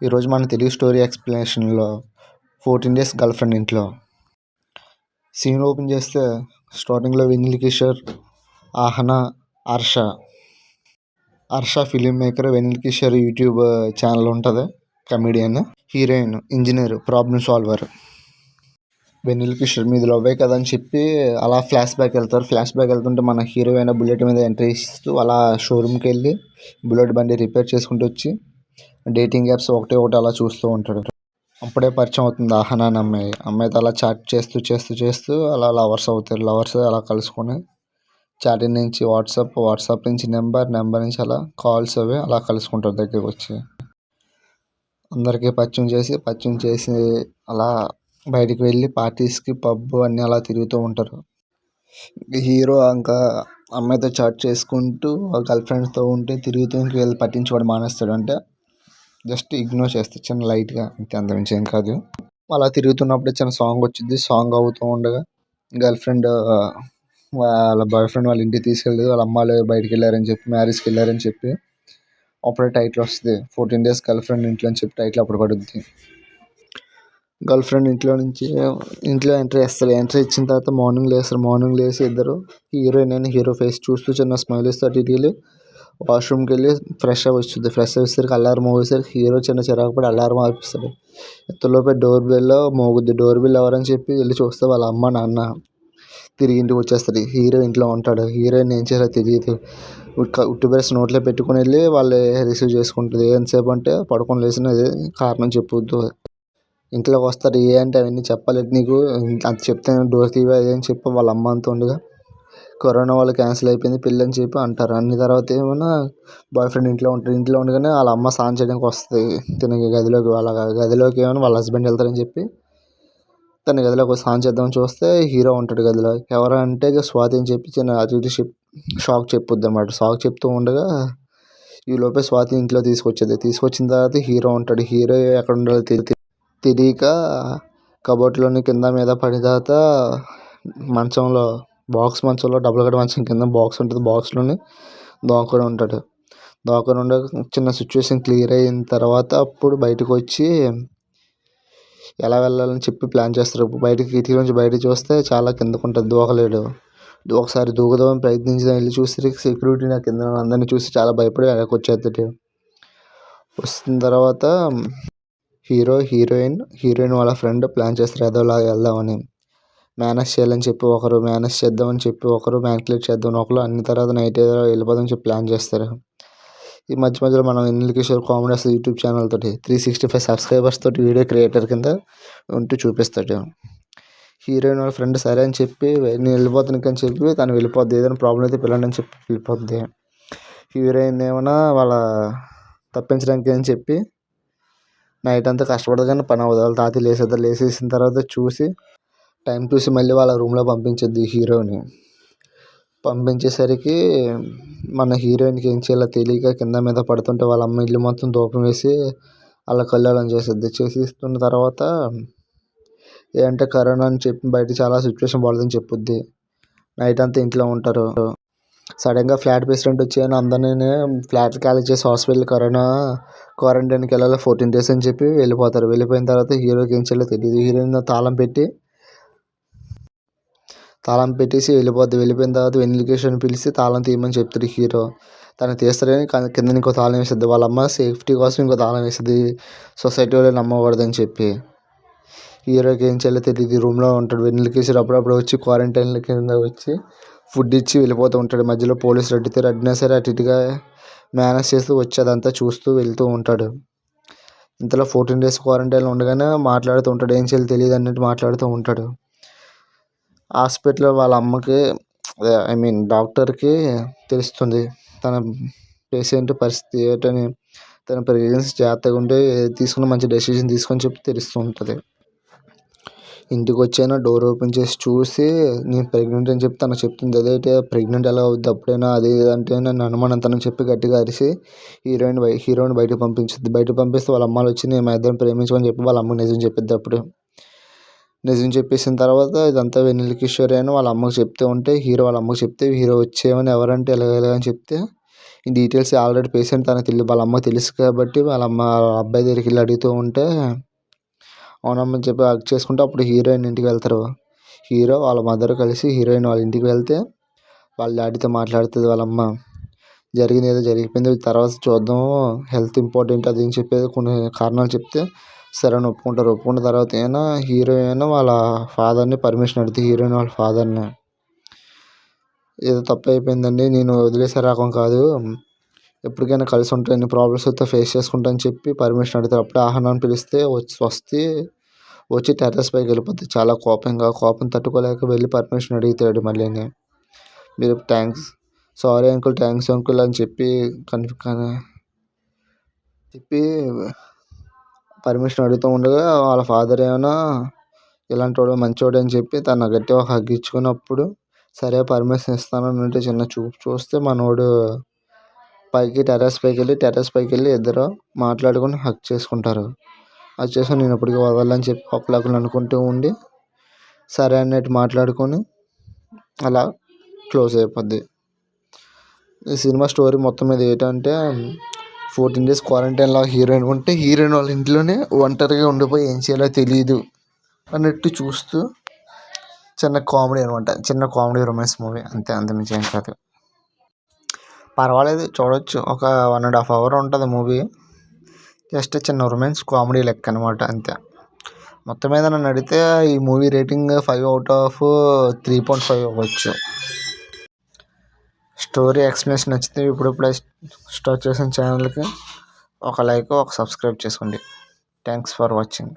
ఈరోజు మన తెలుగు స్టోరీ ఎక్స్ప్లెనేషన్లో 14 డేస్ గర్ల్ ఫ్రెండ్ ఇంట్లో సీన్ ఓపెన్ చేస్తే స్టార్టింగ్లో Vennela Kishore, Aahana, Harsha film maker. Vennela Kishore YouTube channel ఉంటుంది, comedian. Heroine engineer, problem solver. Vennela Kishore మీద లవ్వే కదా అని చెప్పి అలా ఫ్లాష్ బ్యాక్ వెళ్తుంటే మన హీరోయిన్ బుల్లెట్ మీద ఎంట్రీ ఇస్తూ అలా షోరూమ్కి వెళ్ళి బుల్లెట్ బండి రిపేర్ చేసుకుంటూ వచ్చి డేటింగ్ యాప్స్ ఒకటి అలా చూస్తూ ఉంటాడు. అప్పుడే పరిచయం అవుతుంది ఆహనా అనే అమ్మాయితో. అలా చాట్ చేస్తూ అలా లవర్స్ అవుతారు. లవర్స్ అలా కలుసుకొని చాటింగ్ నుంచి వాట్సాప్ నుంచి నెంబర్ నుంచి అలా కాల్స్ అవి అలా కలుసుకుంటారు. దగ్గరికి వచ్చి అందరికీ పరిచయం చేసి అలా బయటికి వెళ్ళి పార్టీస్కి, పబ్ అన్నీ అలా తిరుగుతూ ఉంటారు. హీరో ఇంకా అమ్మాయితో చాట్ చేసుకుంటూ గర్ల్ ఫ్రెండ్స్తో ఉంటే తిరుగుతూ ఇంక వెళ్ళి పట్టించుకోవడం మానేస్తాడు. అంటే జస్ట్ ఇగ్నోర్ చేస్తాడు చిన్న లైట్గా, అంతే, అంతమించి ఏం కాదు. అలా తిరుగుతున్నప్పుడే చిన్న సాంగ్ వచ్చింది. సాంగ్ అవుతూ ఉండగా గర్ల్ ఫ్రెండ్ వాళ్ళ బాయ్ ఫ్రెండ్ వాళ్ళ ఇంటికి తీసుకెళ్ళి వాళ్ళ అమ్మాయిలు బయటికి వెళ్ళారని చెప్పి, మ్యారేజ్కి వెళ్ళారని చెప్పి అప్పుడే టైటిల్ వస్తుంది. 14 డేస్ గర్ల్ ఫ్రెండ్ ఇంట్లో అని చెప్పి టైటిల్ అప్పుడు పడుద్ది. గర్ల్ ఫ్రెండ్ ఇంట్లో ఎంట్రీ ఇచ్చిన తర్వాత మార్నింగ్ లేసి ఇద్దరు హీరోయిన్ అండ్ హీరో ఫేస్ చూస్తూ చిన్న స్మైల్ ఇస్తూ అటు ఇటు వెళ్ళి వాష్రూమ్కి వెళ్ళి ఫ్రెష్ అయ్యేసరికి అలారం మోగేసరికి హీరో చిన్న చిరాకు పడి అలారం ఆపిస్తాడు. ఇంతలోపే డోర్ బెల్ ఎవరని చెప్పి వెళ్ళి చూస్తే వాళ్ళ అమ్మ నాన్న తిరిగి ఇంటికి వచ్చేస్తారు. హీరో ఇంట్లో ఉంటాడు. హీరోయిన్ ఏం చేయాలో తెలియదు. ఉట్టి బ్రష్ నోట్లో పెట్టుకుని వెళ్ళి వాళ్ళు రిసీవ్ చేసుకుంటుంది. ఎంతసేపు అంటే పడుకొని లేచినది కారణం చెప్పొద్దు. ఇంట్లోకి వస్తారు. అంటే అవన్నీ చెప్పాలి నీకు, అది చెప్తే డోర్ తీవా అని చెప్పి వాళ్ళ అమ్మ అంతా ఉండగా కరోనా వల్ల క్యాన్సిల్ అయిపోయింది పెళ్ళి అని చెప్పి అంటారు. అన్ని తర్వాత ఏమన్నా బాయ్ ఫ్రెండ్ ఇంట్లో ఉంటారు. ఇంట్లో ఉండగానే వాళ్ళ అమ్మ స్నానం చేయడానికి వస్తుంది. తన గదిలోకి ఏమైనా వాళ్ళ హస్బెండ్ వెళ్తారని చెప్పి తన గదిలోకి స్నానం చేద్దామని చూస్తే హీరో ఉంటాడు గదిలో. ఎవరంటే స్వాతి అని చెప్పి చిన్న అటు ఇటు షాక్ చెప్పుద్ది అనమాట. షాక్ చెప్తూ ఉండగా ఈ లోపే స్వాతి ఇంట్లో తీసుకొచ్చిన తర్వాత హీరో ఉంటాడు. హీరో ఎక్కడ ఉండాలో తెలియక కబోర్డ్లోని కింద మీద పడిన తర్వాత మంచంలో డబుల్ కట్ మంచం కింద బాక్స్ ఉంటుంది. బాక్స్లోని దాక్కుని ఉంటాడు. చిన్న సిచ్యువేషన్ క్లియర్ అయిన తర్వాత అప్పుడు బయటకు వచ్చి ఎలా వెళ్ళాలని చెప్పి ప్లాన్ చేస్తారు. కిటికీ నుంచి బయటకు చూస్తే చాలా కిందకు ఉంటుంది, దూకలేడు. ఒకసారి దూకుదామని ప్రయత్నించి వెళ్ళి చూసి సెక్యూరిటీ నా కింద అందరినీ చూసి చాలా భయపడి వెనక్కి వచ్చేస్తాడు. వచ్చిన తర్వాత హీరోయిన్ వాళ్ళ ఫ్రెండ్ ప్లాన్ చేస్తారు ఏదోలాగా వెళ్దామని. మేనేజ్ చేద్దామని చెప్పి ఒకరు మ్యానిపులేట్ చేద్దామని ఒకరు, అన్ని తర్వాత నైట్ ఏదో వెళ్ళిపోదామని చెప్పి ప్లాన్ చేస్తారు. ఈ మధ్యలో మనం వెన్నెల కిషోర్ కామెడీస్ యూట్యూబ్ ఛానల్ తోటి 365 సబ్స్క్రైబర్స్ తోటి వీడియో క్రియేటర్ కింద ఉంటూ చూపిస్తాడు. హీరోయిన్ వాళ్ళ ఫ్రెండ్ సరే అని చెప్పి నేను వెళ్ళిపోతాను అని చెప్పి తను వెళ్ళిపోద్ది. ఏదైనా ప్రాబ్లం అయితే పిల్లండి అని చెప్పి వెళ్ళిపోద్ది. హీరోయిన్ ఏమైనా వాళ్ళ తప్పించడానికి అని చెప్పి నైట్ అంతా కష్టపడదు కానీ పని అవ్వదు. వాళ్ళ తాతయ్య లేసేసిన తర్వాత టైం చూసి మళ్ళీ వాళ్ళ రూమ్లో పంపించద్ది హీరోని. పంపించేసరికి మన హీరోయిన్కి ఏం చేయాలో తెలియక కింద మీద పడుతుంటే వాళ్ళ అమ్మ ఇల్లు మొత్తం ధూపం వేసి అలా కల్లోలం చేసిస్తున్న తర్వాత ఏంటంటే కరోనా అని చెప్పి బయట చాలా సిచ్యువేషన్ బాగాలేదని చెప్పుద్ది. నైట్ అంతా ఇంట్లో ఉంటారు. సడన్గా ఫ్లాట్ ప్రెసిడెంట్ వచ్చి అందరినీ ఫ్లాట్ ఖాళీ చేసి హాస్పిటల్ క్వారంటైన్కి వెళ్ళాలి 14 డేస్ అని చెప్పి వెళ్ళిపోతారు. వెళ్ళిపోయిన తర్వాత హీరోకి ఏం చేయాలో తెలియదు. హీరోయిన్ తాళం పెట్టేసి వెళ్ళిపోద్ది. వెళ్ళిపోయిన తర్వాత వెన్నెల కిషోర్ని పిలిచి తాళం తీయమని చెప్తాడు హీరో. తను తీస్తాడని కింద ఇంకో తాళం వేస్తుంది. వాళ్ళ అమ్మ సేఫ్టీ కోసం ఇంకో తాళం వేస్తుంది, సొసైటీ వాళ్ళు నమ్మకూడదని చెప్పి. హీరోకి ఏం చేయాలో తెలియదు. రూమ్లో ఉంటాడు. వెన్నెల కిషోర్ అప్పుడప్పుడు వచ్చి క్వారంటైన్ కింద వచ్చి ఫుడ్ ఇచ్చి వెళ్ళిపోతూ ఉంటాడు. మధ్యలో పోలీసులు అడ్డినా సరే అటు ఇటుగా మేనేజ్ చేస్తూ వచ్చి అదంతా చూస్తూ వెళ్తూ ఉంటాడు. ఇంతలో 14 డేస్ క్వారంటైన్లో ఉండగానే మాట్లాడుతూ ఉంటాడు. ఏం చేయాలో తెలియదు అన్నట్టు మాట్లాడుతూ ఉంటాడు. హాస్పిటల్లో వాళ్ళ అమ్మకి డాక్టర్కి తెలుస్తుంది తన పేషెంట్ పరిస్థితి ఏంటని. తన ప్రెగ్నెన్సీ జాగ్రత్తగా ఉంటే తీసుకున్న మంచి డెసిషన్ తీసుకొని చెప్పి తెలుస్తూ ఉంటుంది. ఇంటికి వచ్చైనా డోర్ ఓపెన్ చేసి చూసి నేను ప్రెగ్నెంట్ అని చెప్పి తనకు చెప్తుంది. అదైతే ప్రెగ్నెంట్ ఎలా అవుద్ది అప్పుడైనా అది అంటే నన్ను అనుమానం చెప్పి గట్టిగా అరిసి హీరోయిన్ బయటకు పంపించుద్ది. బయటకు పంపిస్తే వాళ్ళ అమ్మాలు వచ్చి నేను మా ఇద్దరిని ప్రేమించమని చెప్పి వాళ్ళ అమ్మకి నిజం చెప్పిద్ది. అప్పుడు నిజం చెప్పేసిన తర్వాత ఇదంతా వెన్నెల కిషోర్ అని వాళ్ళ అమ్మకి చెప్తూ ఉంటే వాళ్ళ అమ్మకి చెప్తే హీరో వచ్చేయమని ఎవరంటే ఎలాగని చెప్తే ఈ డీటెయిల్స్ ఆల్రెడీ పేషెంట్ తనకు వాళ్ళ అమ్మకి తెలుసు కాబట్టి వాళ్ళ అబ్బాయి దగ్గరికి వెళ్ళి అడుగుతూ ఉంటే అవునమ్మని చెప్పి హగ్ చేసుకుంటే అప్పుడు హీరోయిన్ ఇంటికి వెళ్తారు. హీరో వాళ్ళ మదర్ కలిసి హీరోయిన్ వాళ్ళ ఇంటికి వెళ్తే వాళ్ళ డాడీతో మాట్లాడుతుంది వాళ్ళ అమ్మ. జరిగింది ఏదో జరిగిపోయింది, తర్వాత చూద్దాం, హెల్త్ ఇంపార్టెంట్ అది అని చెప్పేది కొన్ని కారణాలు చెప్తే సరే అని ఒప్పుకుంటారు. ఒప్పుకున్న తర్వాత హీరోయిన్ వాళ్ళ ఫాదర్ని పర్మిషన్ అడుగుతుంది. హీరోయిన్ వాళ్ళ ఫాదర్ని ఏదో తప్పు అయిపోయిందండి, నేను వదిలేసే రకం కాదు, ఎప్పటికైనా కలిసి ఉంటాను, ఎన్ని ప్రాబ్లమ్స్ అయితే ఫేస్ చేసుకుంటా అని చెప్పి పర్మిషన్ అడుగుతారు. అప్పుడే ఆహనాన్ని పిలిస్తే వచ్చి టెర్రస్ పైకి వెళ్ళిపోద్ది. చాలా కోపం తట్టుకోలేక వెళ్ళి పర్మిషన్ అడుగుతాడు. మళ్ళీని మీరు సారీ అంకుల్, థ్యాంక్స్ అంకుల్ అని చెప్పి పర్మిషన్ అడుగుతూ ఉండగా వాళ్ళ ఫాదర్ ఇలాంటి వాడు మంచివాడు అని చెప్పి తన గట్టిగా హగ్ ఇచ్చుకున్నప్పుడు సరే పర్మిషన్ ఇస్తాను అంటే చిన్న చూపు చూస్తే మనోడు టెర్రస్ పైకి వెళ్ళి ఇద్దరు మాట్లాడుకొని హగ్ చేసుకుంటారు. అది చేసుకొని నేను ఇప్పటికీ వదలని చెప్పి ఒకళ్ళొకళ్ళు అనుకుంటూ ఉండి సరే అన్నట్టు మాట్లాడుకొని అలా క్లోజ్ అయిపోద్ది. ఈ సినిమా స్టోరీ మొత్తం మీద ఏంటంటే 14 days క్వారంటైన్లో హీరోయిన్ ఉంటే హీరోయిన్ వాళ్ళ ఇంట్లోనే ఒంటరిగా ఉండిపోయి ఏం చేయాలో తెలియదు అన్నట్టు చూస్తూ చిన్న కామెడీ రొమాన్స్ మూవీ అంతే, అంతమించి ఏం కాదు. పర్వాలేదు, చూడొచ్చు. ఒక 1.5 hour ఉంటుంది మూవీ. జస్ట్ చిన్న రొమాన్స్ కామెడీ లెక్క అనమాట, అంతే. మొత్తం మీద నన్ను అడిగితే ఈ మూవీ రేటింగ్ 5 out of 3.5 అవ్వచ్చు. స్టోరీ ఎక్స్ప్లెనేషన్ నచ్చితే ఇప్పుడిప్పుడే స్టార్ట్ చేసిన ఛానల్కి ఒక లైక్, ఒక సబ్స్క్రైబ్ చేసుకోండి. Thanks for watching.